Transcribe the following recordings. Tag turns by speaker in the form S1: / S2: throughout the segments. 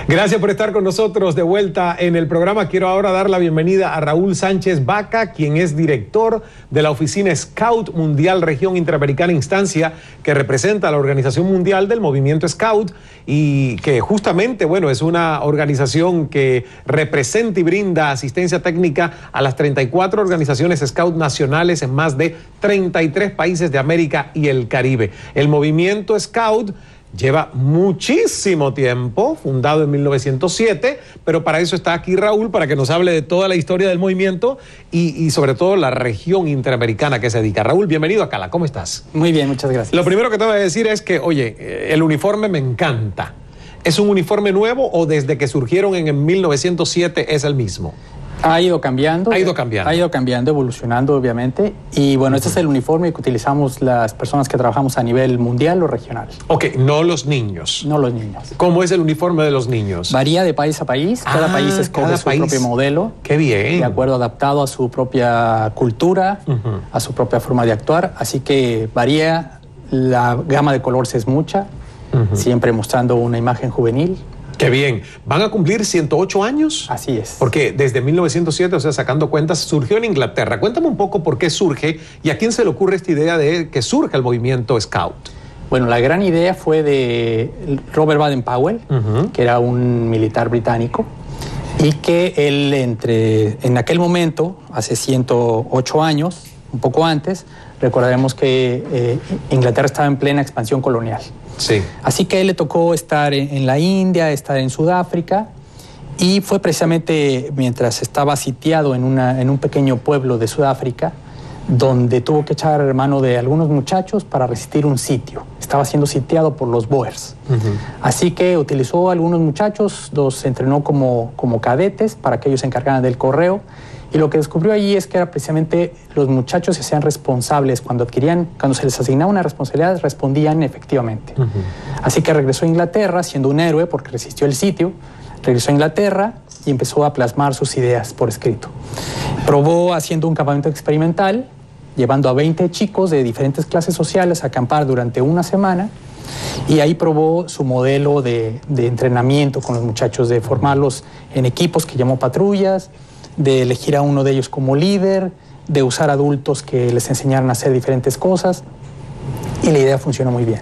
S1: Gracias por estar con nosotros de vuelta en el programa. Quiero ahora dar la bienvenida a Raúl Sánchez Vaca, quien es director de la Oficina Scout Mundial Región Interamericana Instancia, que representa a la Organización Mundial del Movimiento Scout y que justamente, bueno, es una organización que representa y brinda asistencia técnica a las 34 organizaciones Scout nacionales en más de 33 países de América y el Caribe. El movimiento Scout lleva muchísimo tiempo, fundado en 1907, pero para eso está aquí Raúl, para que nos hable de toda la historia del movimiento y sobre todo la región interamericana que se dedica. Raúl, bienvenido a Cala, ¿cómo estás?
S2: Muy bien, muchas gracias.
S1: Lo primero que te voy a decir es que, oye, el uniforme me encanta. ¿Es un uniforme nuevo o desde que surgieron en 1907 es el mismo?
S2: Ha ido cambiando. Ha ido cambiando, evolucionando, obviamente. Y bueno, este es el uniforme que utilizamos las personas que trabajamos a nivel mundial o regional.
S1: Ok, no los niños.
S2: No los niños.
S1: ¿Cómo es el uniforme de los niños?
S2: Varía de país a país. Cada país escoge su propio modelo.
S1: ¡Qué bien!
S2: De acuerdo, adaptado a su propia cultura, a su propia forma de actuar. Así que varía. La gama de colores es mucha, siempre mostrando una imagen juvenil.
S1: ¡Qué bien! ¿Van a cumplir 108 años?
S2: Así es.
S1: Porque desde 1907, o sea, sacando cuentas, surgió en Inglaterra. Cuéntame un poco por qué surge y a quién se le ocurre esta idea de que surja el movimiento Scout.
S2: Bueno, la gran idea fue de Robert Baden-Powell, que era un militar británico, y que él, en aquel momento, hace 108 años, un poco antes, recordaremos que Inglaterra estaba en plena expansión colonial.
S1: Sí.
S2: Así que a él le tocó estar en la India, estar en Sudáfrica, y fue precisamente mientras estaba sitiado en un pequeño pueblo de Sudáfrica donde tuvo que echar mano de algunos muchachos para resistir un sitio. Estaba siendo sitiado por los Boers. Así que utilizó a algunos muchachos, los entrenó como cadetes para que ellos se encargaran del correo. Y lo que descubrió allí es que era precisamente los muchachos se hacían responsables cuando se les asignaba una responsabilidad, respondían efectivamente. Así que regresó a Inglaterra siendo un héroe porque resistió el sitio, regresó a Inglaterra y empezó a plasmar sus ideas por escrito. Probó haciendo un campamento experimental, llevando a 20 chicos de diferentes clases sociales a acampar durante una semana, y ahí probó su modelo de entrenamiento con los muchachos, de formarlos en equipos que llamó patrullas, de elegir a uno de ellos como líder, de usar adultos que les enseñaran a hacer diferentes cosas, y la idea funcionó muy bien.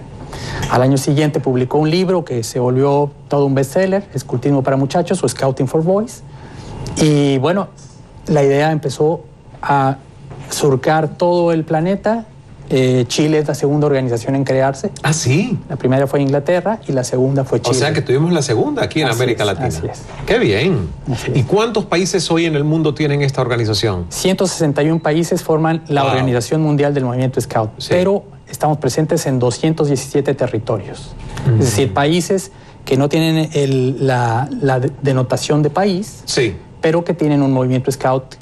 S2: Al año siguiente publicó un libro que se volvió todo un bestseller, Escultismo para Muchachos o Scouting for Boys, y bueno, la idea empezó a surcar todo el planeta. Chile es la segunda organización en crearse.
S1: ¿Ah, sí?
S2: La primera fue Inglaterra y la segunda fue Chile.
S1: O sea que tuvimos la segunda aquí en América Latina.
S2: Así es.
S1: ¡Qué bien! ¿Y cuántos países hoy en el mundo tienen esta organización?
S2: 161 países forman la Organización Mundial del Movimiento Scout, pero estamos presentes en 217 territorios. Es decir, países que no tienen la denotación de país, pero que tienen un movimiento Scout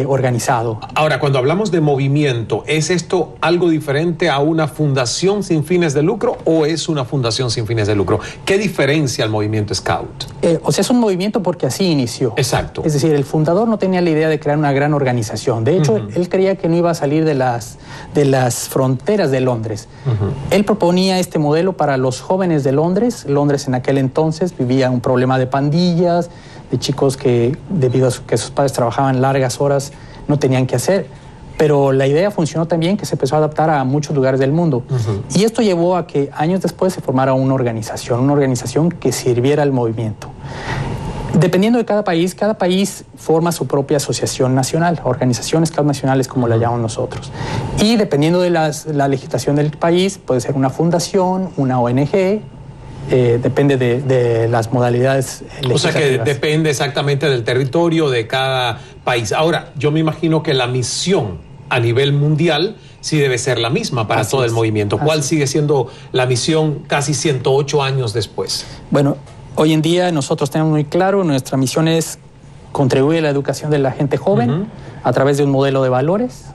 S2: organizado.
S1: Ahora, cuando hablamos de movimiento, ¿es esto algo diferente a una fundación sin fines de lucro o es una fundación sin fines de lucro? ¿Qué diferencia el movimiento Scout?
S2: O sea, es un movimiento porque así inició.
S1: Exacto.
S2: Es decir, el fundador no tenía la idea de crear una gran organización. De hecho, él creía que no iba a salir de las fronteras de Londres. Él proponía este modelo para los jóvenes de Londres. Londres en aquel entonces vivía un problema de pandillas, de chicos que, debido a que sus padres trabajaban largas horas, no tenían que hacer. Pero la idea funcionó tan bien que se empezó a adaptar a muchos lugares del mundo. Y esto llevó a que años después se formara una organización que sirviera al movimiento. Dependiendo de cada país forma su propia asociación nacional, organizaciones Scout nacionales como la llamamos nosotros. Y dependiendo de la legislación del país, puede ser una fundación, una ONG, depende de las modalidades legislativas. O sea que
S1: depende exactamente del territorio de cada país. Ahora, yo me imagino que la misión a nivel mundial sí debe ser la misma para todo el movimiento. ¿Cuál sigue siendo la misión casi 108 años después?
S2: Bueno, hoy en día nosotros tenemos muy claro, nuestra misión es contribuir a la educación de la gente joven a través de un modelo de valores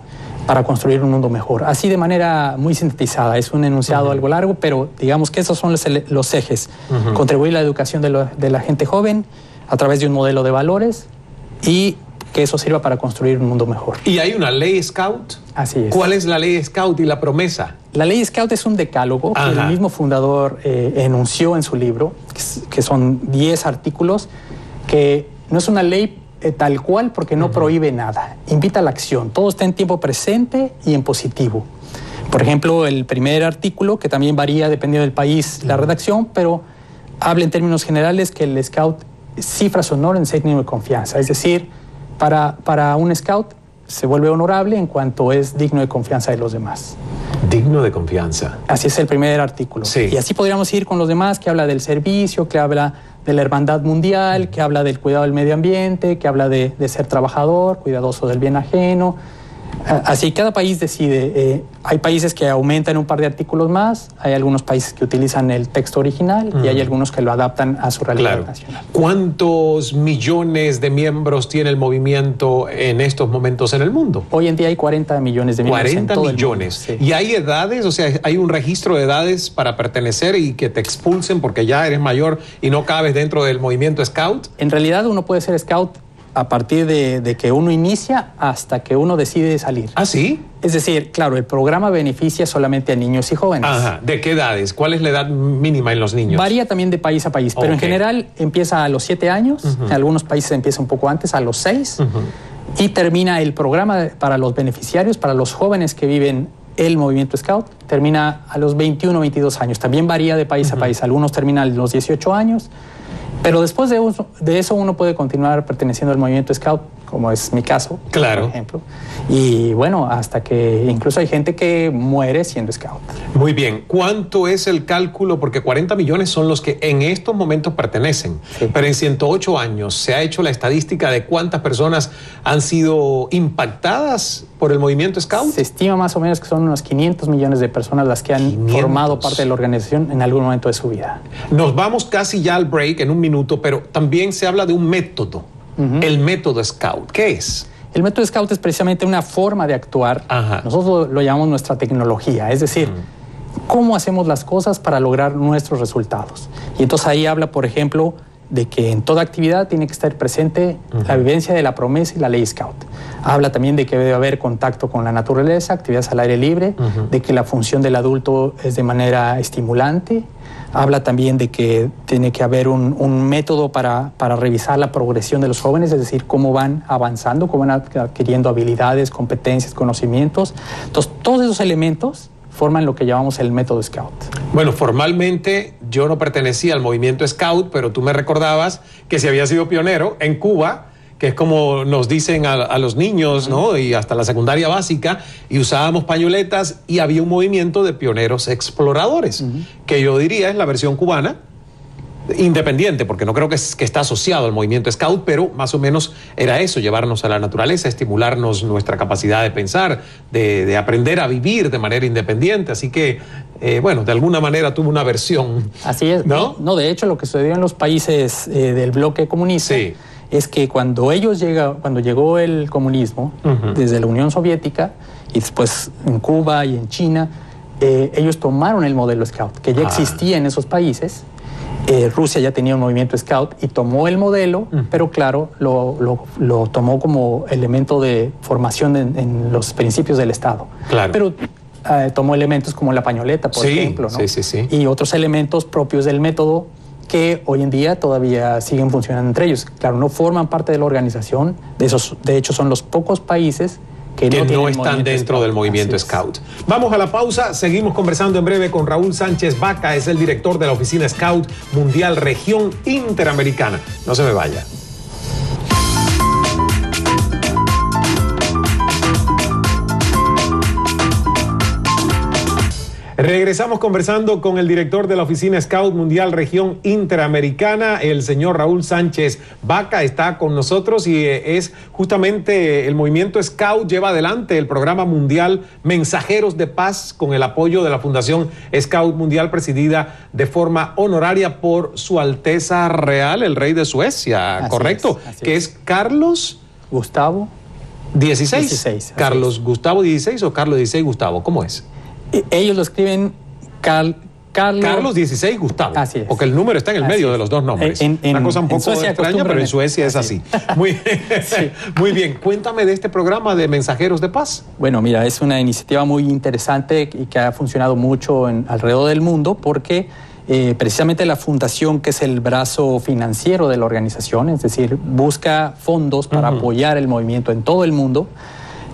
S2: para construir un mundo mejor. Así de manera muy sintetizada, es un enunciado algo largo, pero digamos que esos son los ejes. Contribuir a la educación de la gente joven a través de un modelo de valores y que eso sirva para construir un mundo mejor.
S1: ¿Y hay una ley Scout?
S2: Así es.
S1: ¿Cuál es la ley Scout y la promesa?
S2: La ley Scout es un decálogo que el mismo fundador enunció en su libro, que son 10 artículos, que no es una ley tal cual porque no prohíbe nada, invita a la acción, todo está en tiempo presente y en positivo. Por ejemplo, el primer artículo, que también varía dependiendo del país la redacción, pero habla en términos generales que el Scout cifra su honor en ser digno de confianza, es decir, para un Scout se vuelve honorable en cuanto es digno de confianza de los demás.
S1: Digno de confianza.
S2: Así es el primer artículo.
S1: Sí.
S2: Y así podríamos ir con los demás, que habla del servicio, que habla de la hermandad mundial, que habla del cuidado del medio ambiente, que habla de ser trabajador, cuidadoso del bien ajeno. Así cada país decide. Hay países que aumentan un par de artículos más, hay algunos países que utilizan el texto original y hay algunos que lo adaptan a su realidad nacional.
S1: ¿Cuántos millones de miembros tiene el movimiento en estos momentos en el mundo?
S2: Hoy en día hay 40 millones de miembros
S1: 40
S2: en todo
S1: millones.
S2: el mundo, sí.
S1: ¿Y hay edades? O sea, ¿hay un registro de edades para pertenecer y que te expulsen porque ya eres mayor y no cabes dentro del movimiento Scout?
S2: En realidad uno puede ser Scout a partir de que uno inicia hasta que uno decide salir.
S1: ¿Ah, sí?
S2: Es decir, claro, el programa beneficia solamente a niños y jóvenes.
S1: Ajá. ¿De qué edades? ¿Cuál es la edad mínima en los niños?
S2: Varía también de país a país, pero en general empieza a los 7 años, en algunos países empieza un poco antes, a los 6, y termina el programa para los beneficiarios, para los jóvenes que viven el movimiento Scout, termina a los 21 o 22 años. También varía de país a país, algunos terminan a los 18 años, pero después de eso uno puede continuar perteneciendo al movimiento Scout, como es mi caso,
S1: claro,
S2: por ejemplo. Y bueno, hasta que incluso hay gente que muere siendo Scout.
S1: Muy bien. ¿Cuánto es el cálculo? Porque 40 millones son los que en estos momentos pertenecen. Sí. Pero en 108 años se ha hecho la estadística de cuántas personas han sido impactadas por el movimiento Scout.
S2: Se estima más o menos que son unos 500 millones de personas las que han formado parte de la organización en algún momento de su vida.
S1: Nos vamos casi ya al break en un minuto, pero también se habla de un método. El método Scout, ¿qué es?
S2: El método Scout es precisamente una forma de actuar. Nosotros lo llamamos nuestra tecnología, es decir, cómo hacemos las cosas para lograr nuestros resultados. Y entonces ahí habla, por ejemplo, de que en toda actividad tiene que estar presente la vivencia de la promesa y la ley Scout. Habla también de que debe haber contacto con la naturaleza, actividades al aire libre, de que la función del adulto es de manera estimulante. Habla también de que tiene que haber un método para revisar la progresión de los jóvenes, es decir, cómo van avanzando, cómo van adquiriendo habilidades, competencias, conocimientos. Entonces, todos esos elementos forman lo que llamamos el método Scout. Bueno,
S1: formalmente yo no pertenecía al movimiento Scout, pero tú me recordabas que si había sido pionero en Cuba, que es como nos dicen a los niños, ¿no? Y hasta la secundaria básica, y usábamos pañoletas y había un movimiento de pioneros exploradores, que yo diría es la versión cubana, independiente, porque no creo que está asociado al movimiento Scout, pero más o menos era eso, llevarnos a la naturaleza, estimularnos nuestra capacidad de pensar, de aprender a vivir de manera independiente, así que, bueno, de alguna manera tuvo una versión.
S2: Así es, ¿no? No, de hecho, lo que sucedió en los países del bloque comunista es que cuando llegó el comunismo, desde la Unión Soviética, y después en Cuba y en China, ellos tomaron el modelo Scout, que ya existía en esos países. Rusia ya tenía un movimiento Scout y tomó el modelo, pero claro, lo tomó como elemento de formación en los principios del Estado.
S1: Claro.
S2: Pero tomó elementos como la pañoleta, por ejemplo, ¿no? Y otros elementos propios del método que hoy en día todavía siguen funcionando entre ellos. Claro, no forman parte de la organización, de hecho son los pocos países que no
S1: están dentro del movimiento Scout. Vamos a la pausa, seguimos conversando en breve con Raúl Sánchez Baca, es el director de la oficina Scout Mundial Región Interamericana. No se me vaya. Regresamos conversando con el director de la oficina Scout Mundial Región Interamericana, el señor Raúl Sánchez Baca, está con nosotros y es justamente el movimiento Scout lleva adelante el programa mundial Mensajeros de Paz con el apoyo de la Fundación Scout Mundial presidida de forma honoraria por Su Alteza Real, el Rey de Suecia, ¿correcto? Que es Carlos
S2: Gustavo
S1: XVI. Carlos Gustavo XVI o Carlos XVI Gustavo, ¿cómo es?
S2: Ellos lo escriben
S1: Carlos 16 Gustavo.
S2: Así es.
S1: Porque el número está en el medio de los dos nombres. Una cosa un poco extraña, pero en Suecia es así. Muy, sí. Muy bien. Cuéntame de este programa de Mensajeros de Paz.
S2: Bueno, mira, es una iniciativa muy interesante y que ha funcionado mucho alrededor del mundo porque precisamente la fundación, que es el brazo financiero de la organización, es decir, busca fondos para apoyar el movimiento en todo el mundo,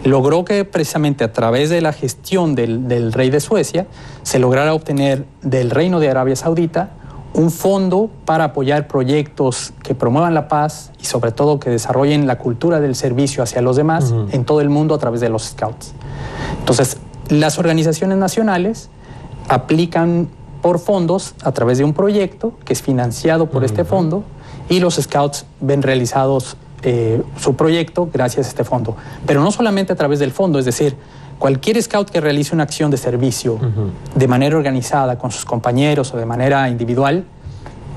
S2: logró que precisamente a través de la gestión del rey de Suecia se lograra obtener del Reino de Arabia Saudita un fondo para apoyar proyectos que promuevan la paz y sobre todo que desarrollen la cultura del servicio hacia los demás en todo el mundo a través de los scouts. Entonces, las organizaciones nacionales aplican por fondos a través de un proyecto que es financiado por este fondo y los scouts ven realizados su proyecto gracias a este fondo. Pero no solamente a través del fondo, es decir, cualquier scout que realice una acción de servicio de manera organizada con sus compañeros o de manera individual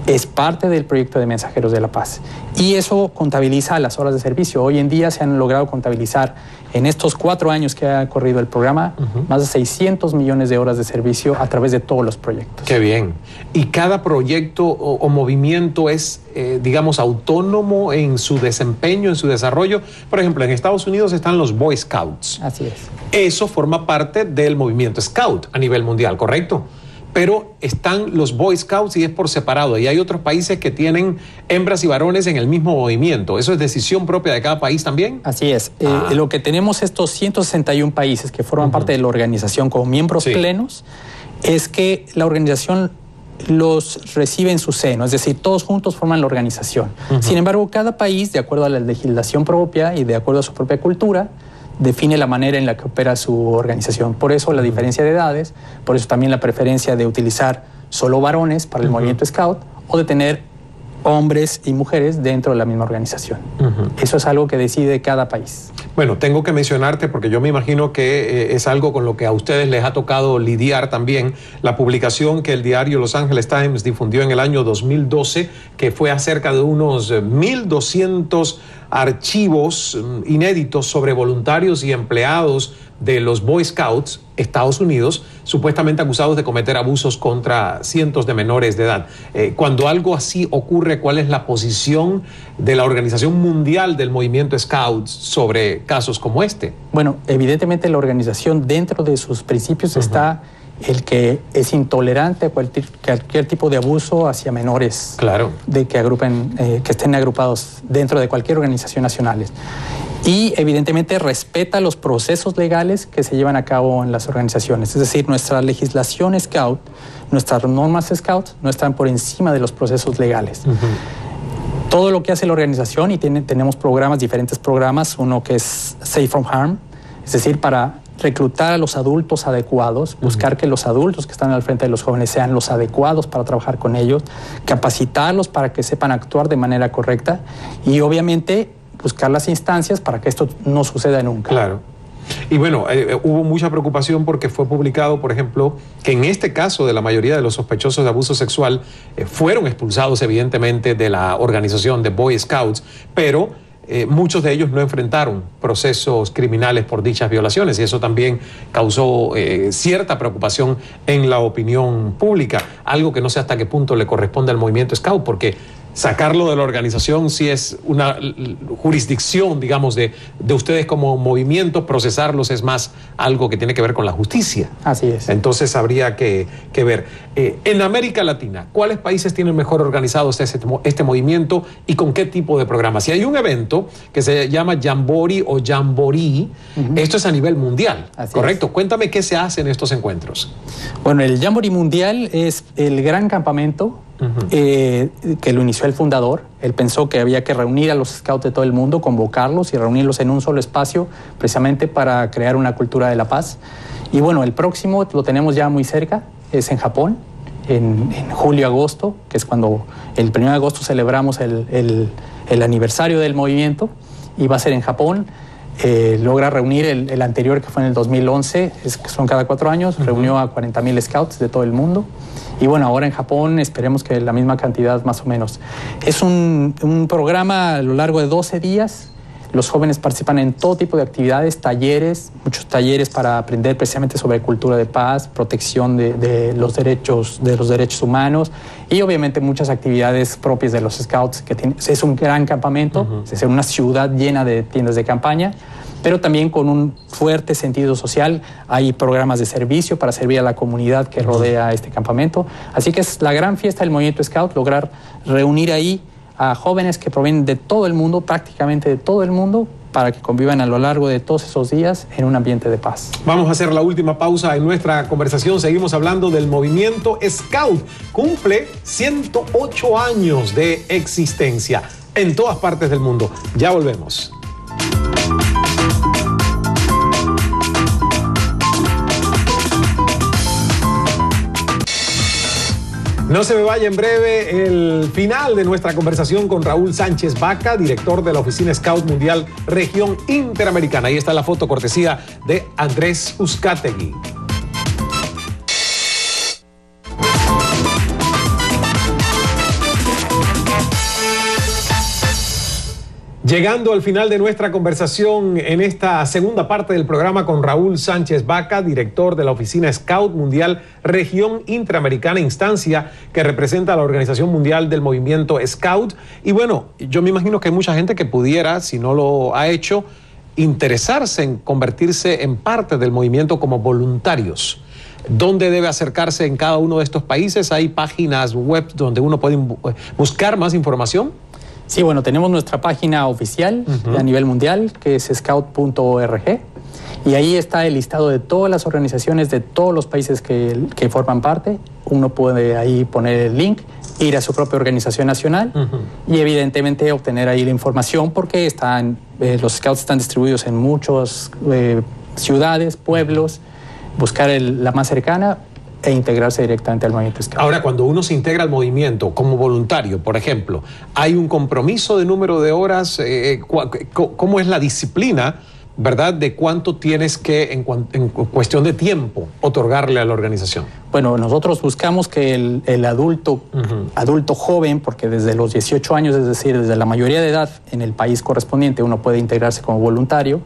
S2: es parte del proyecto de Mensajeros de la Paz. Y eso contabiliza las horas de servicio. Hoy en día se han logrado contabilizar en estos 4 años que ha corrido el programa más de 600 millones de horas de servicio a través de todos los proyectos.
S1: Qué bien. ¿Y cada proyecto o movimiento es, digamos, autónomo en su desempeño, en su desarrollo? Por ejemplo, en Estados Unidos están los Boy Scouts.
S2: Así es.
S1: Eso forma parte del movimiento Scout a nivel mundial, ¿correcto? Pero están los Boy Scouts y es por separado. Y hay otros países que tienen hembras y varones en el mismo movimiento. ¿Eso es decisión propia de cada país también?
S2: Así es. Lo que tenemos estos 161 países que forman parte de la organización como miembros plenos es que la organización los recibe en su seno. Es decir, todos juntos forman la organización. Sin embargo, cada país, de acuerdo a la legislación propia y de acuerdo a su propia cultura, define la manera en la que opera su organización. Por eso la diferencia de edades, por eso también la preferencia de utilizar solo varones para el movimiento Scout o de tener hombres y mujeres dentro de la misma organización. Eso es algo que decide cada país.
S1: Bueno, tengo que mencionarte porque yo me imagino que es algo con lo que a ustedes les ha tocado lidiar también. La publicación que el diario Los Angeles Times difundió en el año 2012, que fue acerca de unos 1.200 archivos inéditos sobre voluntarios y empleados de los Boy Scouts, Estados Unidos, supuestamente acusados de cometer abusos contra cientos de menores de edad. Cuando algo así ocurre, ¿cuál es la posición de la Organización Mundial del Movimiento Scouts sobre casos como este?
S2: Bueno, evidentemente la organización, dentro de sus principios está el que es intolerante a cualquier tipo de abuso hacia menores.
S1: Claro.
S2: De que que estén agrupados dentro de cualquier organización nacional. Y evidentemente respeta los procesos legales que se llevan a cabo en las organizaciones. Es decir, nuestra legislación Scout, nuestras normas Scout no están por encima de los procesos legales. Todo lo que hace la organización, y tenemos programas, diferentes programas, uno que es Safe from Harm, es decir, para reclutar a los adultos adecuados, buscar que los adultos que están al frente de los jóvenes sean los adecuados para trabajar con ellos, capacitarlos para que sepan actuar de manera correcta y obviamente buscar las instancias para que esto no suceda nunca.
S1: Claro. Y bueno, hubo mucha preocupación porque fue publicado, por ejemplo, que en este caso de la mayoría de los sospechosos de abuso sexual fueron expulsados evidentemente de la organización de Boy Scouts, pero muchos de ellos no enfrentaron procesos criminales por dichas violaciones y eso también causó cierta preocupación en la opinión pública, algo que no sé hasta qué punto le corresponde al movimiento Scout, porque sacarlo de la organización sí es una jurisdicción, digamos, de ustedes como movimiento. Procesarlos es más algo que tiene que ver con la justicia.
S2: Así es.
S1: Entonces habría que ver. En América Latina, ¿cuáles países tienen mejor organizado este movimiento y con qué tipo de programas? Si hay un evento que se llama Jamboree o Jamboree, esto es a nivel mundial,
S2: Así
S1: ¿correcto?
S2: es.
S1: Cuéntame qué se hace en estos encuentros.
S2: Bueno, el Jamboree Mundial es el gran campamento que lo inició el fundador. Él pensó que había que reunir a los scouts de todo el mundo, convocarlos y reunirlos en un solo espacio, precisamente para crear una cultura de la paz. Y bueno, el próximo lo tenemos ya muy cerca, es en Japón, en julio-agosto, que es cuando el 1 de agosto celebramos el aniversario del movimiento, y va a ser en Japón. Logra reunir el anterior, que fue en el 2011, que son cada 4 años, reunió a 40,000 scouts de todo el mundo. Y bueno, ahora en Japón esperemos que la misma cantidad más o menos. Es un programa a lo largo de 12 días. Los jóvenes participan en todo tipo de actividades, talleres, muchos talleres para aprender precisamente sobre cultura de paz, protección de los derechos humanos y obviamente muchas actividades propias de los Scouts, es un gran campamento, es una ciudad llena de tiendas de campaña, pero también con un fuerte sentido social. Hay programas de servicio para servir a la comunidad que rodea este campamento. Así que es la gran fiesta del movimiento Scout, lograr reunir ahí a jóvenes que provienen de todo el mundo, prácticamente de todo el mundo, para que convivan a lo largo de todos esos días en un ambiente de paz.
S1: Vamos a hacer la última pausa en nuestra conversación. Seguimos hablando del movimiento Scout. Cumple 108 años de existencia en todas partes del mundo. Ya volvemos. No se me vaya, en breve el final de nuestra conversación con Raúl Sánchez Baca, director de la Oficina Scout Mundial Región Interamericana. Ahí está la foto cortesía de Andrés Uzcategui. Llegando al final de nuestra conversación en esta segunda parte del programa con Raúl Sánchez Baca, director de la Oficina Scout Mundial Región Interamericana, instancia que representa a la Organización Mundial del Movimiento Scout. Y bueno, yo me imagino que hay mucha gente que pudiera, si no lo ha hecho, interesarse en convertirse en parte del movimiento como voluntarios. ¿Dónde debe acercarse en cada uno de estos países? ¿Hay páginas web donde uno puede buscar más información?
S2: Sí, bueno, tenemos nuestra página oficial a nivel mundial, que es scout.org, y ahí está el listado de todas las organizaciones de todos los países que forman parte. Uno puede ahí poner el link, ir a su propia organización nacional y evidentemente obtener ahí la información, porque los Scouts están distribuidos en muchas ciudades, pueblos, buscar la más cercana e integrarse directamente al movimiento Scout.
S1: Ahora, cuando uno se integra al movimiento como voluntario, por ejemplo, ¿hay un compromiso de número de horas? ¿Cómo es la disciplina, verdad, de cuánto tienes que, en cuestión de tiempo, otorgarle a la organización?
S2: Bueno, nosotros buscamos que el adulto joven, porque desde los 18 años, es decir, desde la mayoría de edad en el país correspondiente, uno puede integrarse como voluntario.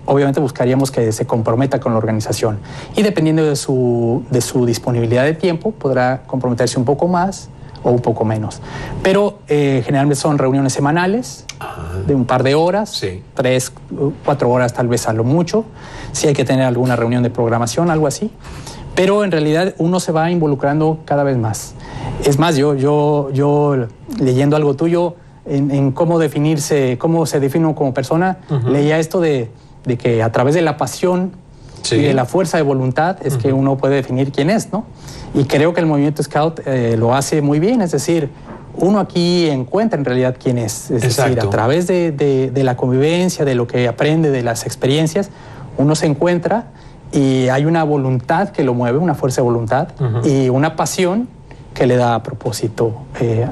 S2: Obviamente buscaríamos que se comprometa con la organización y dependiendo de su disponibilidad de tiempo podrá comprometerse un poco más o un poco menos, pero generalmente son reuniones semanales de un par de horas, 3, 4 horas tal vez a lo mucho, si hay que tener alguna reunión de programación, algo así, pero en realidad uno se va involucrando cada vez más. Es más, yo leyendo algo tuyo en cómo se define uno como persona, leía esto de que a través de la pasión y de la fuerza de voluntad es que uno puede definir quién es, ¿no? Y creo que el movimiento Scout lo hace muy bien, es decir, uno aquí encuentra en realidad quién es decir, a través de la convivencia, de lo que aprende, de las experiencias, uno se encuentra y hay una voluntad que lo mueve, una fuerza de voluntad y una pasión que le da propósito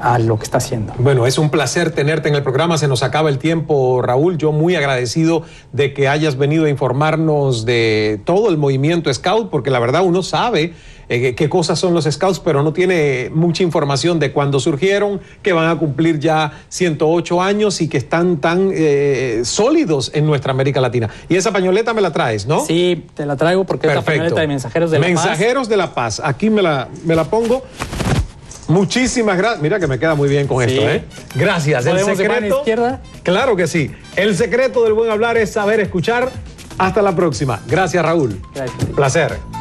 S2: a lo que está haciendo.
S1: Bueno, es un placer tenerte en el programa. Se nos acaba el tiempo, Raúl. Yo muy agradecido de que hayas venido a informarnos de todo el movimiento Scout, porque la verdad uno sabe qué cosas son los Scouts, pero no tiene mucha información de cuándo surgieron, que van a cumplir ya 108 años y que están tan sólidos en nuestra América Latina. Y esa pañoleta me la traes, ¿no?
S2: Sí, te la traigo porque
S1: perfecto.
S2: Es la pañoleta de Mensajeros de la Paz.
S1: Mensajeros de la Paz. Aquí me la pongo. Muchísimas gracias. Mira que me queda muy bien con esto, ¿eh? Gracias. El secreto,
S2: izquierda?
S1: Claro que sí. El secreto del buen hablar es saber escuchar. Hasta la próxima. Gracias, Raúl.
S2: Gracias.
S1: Placer.